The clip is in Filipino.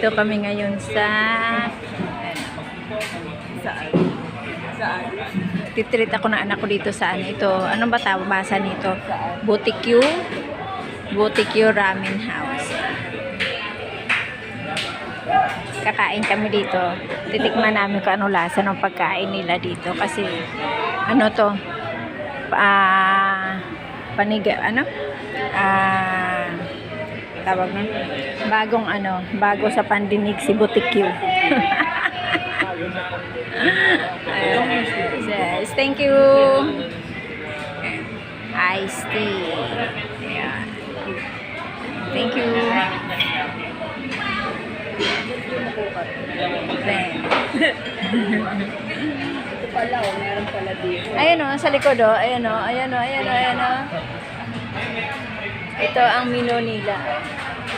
Nandito kami ngayon sa Saan? titreat ako ng anak ko dito sa ano ito. Anong ba tawag basa nito? Butikyu Ramen House. Kakain kami dito. Titikman namin kung ano lasa ng pagkain nila dito kasi ano to? Tawag nun? Bago sa pandinig si Butikyu. Yes, thank you. Iced tea. Yeah. Thank you. Meron pala dito. Ayan o, sa likod o. Ayan o. Ito ang menu nila.